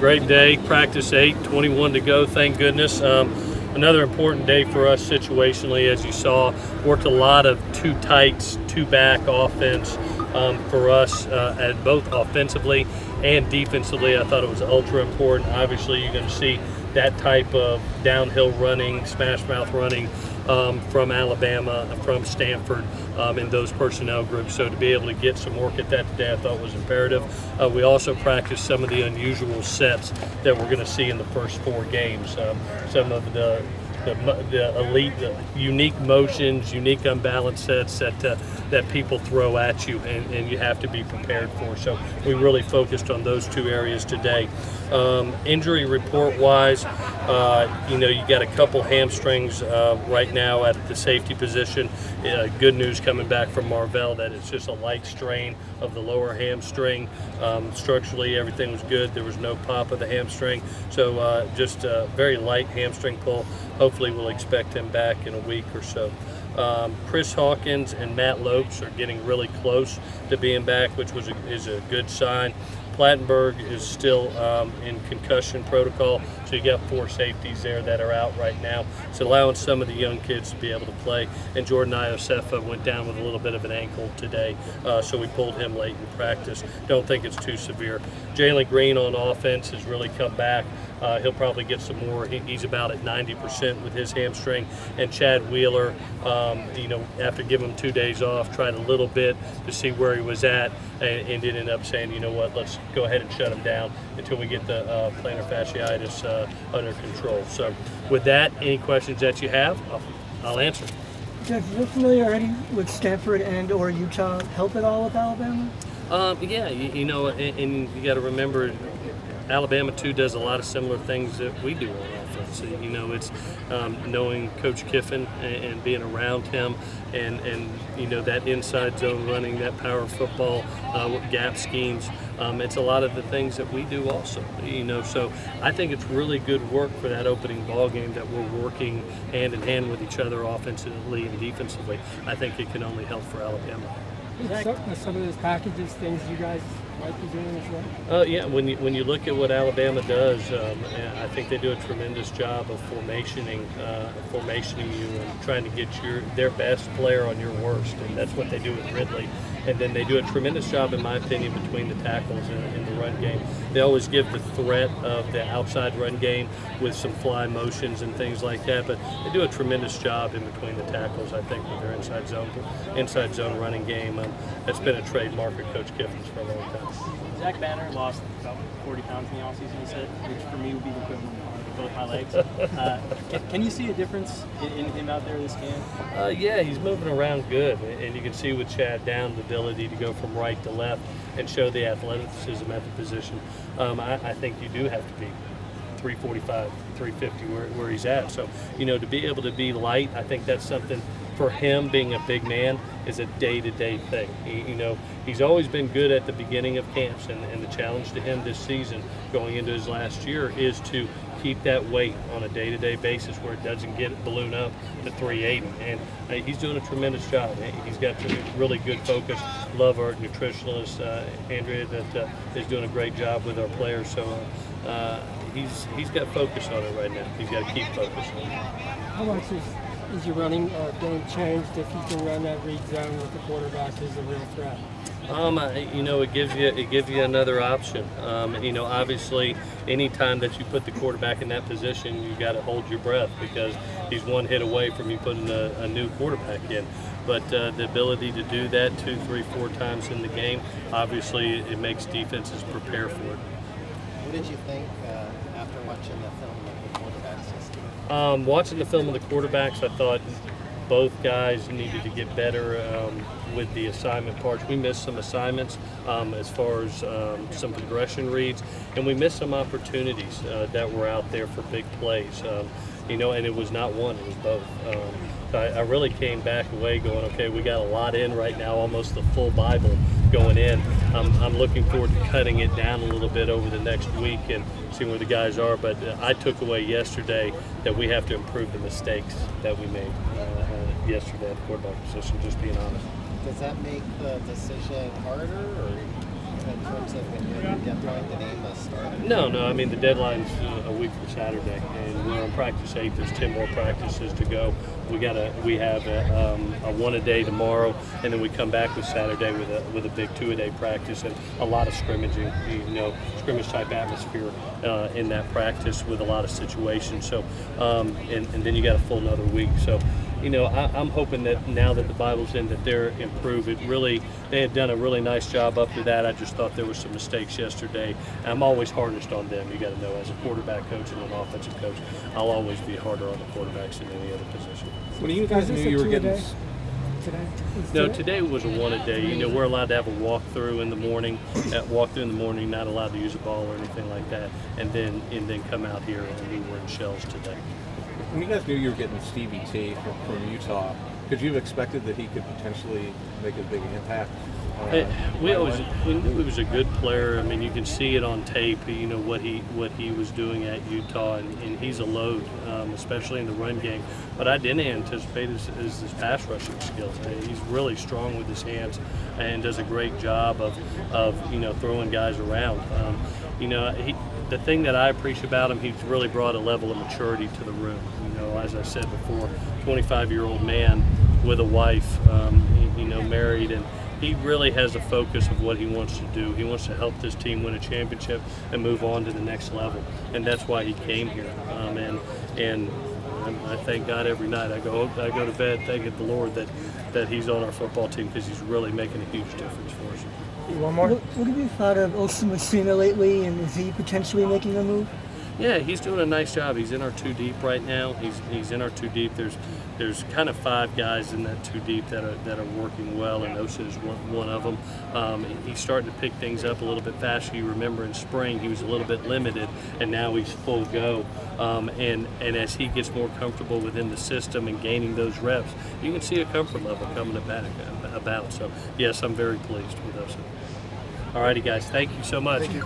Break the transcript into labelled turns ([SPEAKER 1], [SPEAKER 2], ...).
[SPEAKER 1] Great day. Practice 8, 21 to go. Thank goodness. Another important day for us situationally, as you saw. Worked a lot of two tights, two back offense for us, at both offensively and defensively. I thought it was ultra important. Obviously, you're going to see that type of downhill running, smash mouth running from Alabama, from Stanford, in those personnel groups. So to be able to get some work at that today, I thought was imperative. We also practiced some of the unusual sets that we're going to see in the first 4 games. Some of the elite, the unique motions, unique unbalanced sets that people throw at you, and you have to be prepared for. So we really focused on those 2 areas today. Injury report wise, you got a couple hamstrings right now at the safety position. Good news coming back from Marvell that it's just a light strain of the lower hamstring. Structurally, everything was good. There was no pop of the hamstring. So just a very light hamstring pull. Hopefully we'll expect him back in a week or so. Chris Hawkins and Matt Lopes are getting really close to being back, which is a good sign. Plattenberg is still in concussion protocol, so you got 4 safeties there that are out right now. It's allowing some of the young kids to be able to play. And Jordan Iosefa went down with a little bit of an ankle today, so we pulled him late in practice. Don't think it's too severe. Jalen Green on offense has really come back. He'll probably get some more. He's about at 90% with his hamstring. And Chad Wheeler, after giving him 2 days off, tried a little bit to see where he was at, and ended up saying, you know what, let's go ahead and shut him down until we get the plantar fasciitis under control. So with that, any questions that you have, I'll answer.
[SPEAKER 2] Jeff, your familiarity with Stanford and or Utah help at all with Alabama?
[SPEAKER 1] Yeah, and you got to remember, Alabama too does a lot of similar things that we do on offense. It's knowing Coach Kiffin and being around him, and that inside zone running, that power football, gap schemes. It's a lot of the things that we do also. So I think it's really good work for that opening ball game that we're working hand in hand with each other offensively and defensively. I think it can only help for Alabama.
[SPEAKER 2] Some of those packages, things you guys might be doing as well?
[SPEAKER 1] Yeah, when you look at what Alabama does, I think they do a tremendous job of formationing you and trying to get their best player on your worst, and that's what they do with Ridley. And then they do a tremendous job, in my opinion, between the tackles in the run game. They always give the threat of the outside run game with some fly motions and things like that, but they do a tremendous job in between the tackles, I think, with their inside zone running game. That's been a trademark of Coach Kiffin's for a long time.
[SPEAKER 3] Zach Banner lost about 40 pounds in the offseason, he said, which for me would be the equivalent of both my legs. Can you see a difference in him out there this game?
[SPEAKER 1] Yeah, he's moving around good, and you can see with Chad down the ability to go from right to left and show the athleticism at the position. I think you do have to be 345, 350 where he's at. So, to be able to be light, I think that's something for him, being a big man, is a day-to-day thing. He's always been good at the beginning of camps, and the challenge to him this season going into his last year is to keep that weight on a day-to-day basis where it doesn't get balloon up to 380. And he's doing a tremendous job. He's got really good focus. Love our nutritionalist, Andrea, that is doing a great job with our players. So he's got focus on it right now. He's got to keep focus on it.
[SPEAKER 2] How much is your running game changed if you can run that read zone with the quarterback as a real threat?
[SPEAKER 1] It gives you another option. Obviously, anytime that you put the quarterback in that position, you got to hold your breath because he's one hit away from you putting a new quarterback in. But the ability to do that 2, 3, 4 times in the game, obviously, it makes defenses prepare for it.
[SPEAKER 4] What did you think after watching the film of the quarterbacks this game?
[SPEAKER 1] Watching the film of the quarterbacks, I thought both guys needed to get better with the assignment parts. We missed some assignments as far as some progression reads, and we missed some opportunities that were out there for big plays. And it was not one, it was both. I really came back away going, okay, we got a lot in right now, almost the full Bible going in. I'm looking forward to cutting it down a little bit over the next week and seeing where the guys are. But I took away yesterday that we have to improve the mistakes that we made yesterday at the quarterback position, just being honest.
[SPEAKER 4] Does that make the decision harder? Or? in terms of when you deadline to name a starter?
[SPEAKER 1] No. I mean, the deadline's a week from Saturday, and we're on practice 8. There's 10 more practices to go. We have a one-a-day tomorrow, and then we come back with Saturday with a big 2-a-day practice and a lot of scrimmaging. Scrimmage type atmosphere in that practice with a lot of situations. So, and then you got a full another week. So, I'm hoping that now that the Bible's in, that they're improved. They had done a really nice job up to that. I just thought there were some mistakes yesterday. I'm always hardest on them. You got to know, as a quarterback coach and an offensive coach, I'll always be harder on the quarterbacks than any other position.
[SPEAKER 5] When you guys knew you were getting
[SPEAKER 1] No, today was a one-a-day. We're allowed to have a walkthrough in the morning. Not allowed to use a ball or anything like that, and then come out here, and we were in shells today.
[SPEAKER 5] When you guys knew you were getting Stevie T from Utah, could you have expected that he could potentially make a big impact?
[SPEAKER 1] We knew he was a good player. I mean, you can see it on tape. What he was doing at Utah, and he's a load, especially in the run game. But I didn't anticipate his pass rushing skills. He's really strong with his hands and does a great job of throwing guys around. The thing that I appreciate about him, he's really brought a level of maturity to the room. As I said before, 25-year-old man with a wife, married, and he really has a focus of what he wants to do. He wants to help this team win a championship and move on to the next level, and that's why he came here. And I thank God every night. I go to bed thanking the Lord that he's on our football team, because he's really making a huge difference for us.
[SPEAKER 2] One more.
[SPEAKER 6] What have you thought of Olsen Messina lately, and is he potentially making a move?
[SPEAKER 1] Yeah, he's doing a nice job. He's in our 2 deep right now. He's in our 2 deep. There's kind of 5 guys in that 2 deep that are working well, and Osa is one of them. He's starting to pick things up a little bit faster. You remember in spring he was a little bit limited, and now he's full go. And as he gets more comfortable within the system and gaining those reps, you can see a comfort level coming about. So yes, I'm very pleased with Osa. All righty, guys. Thank you so much. See you.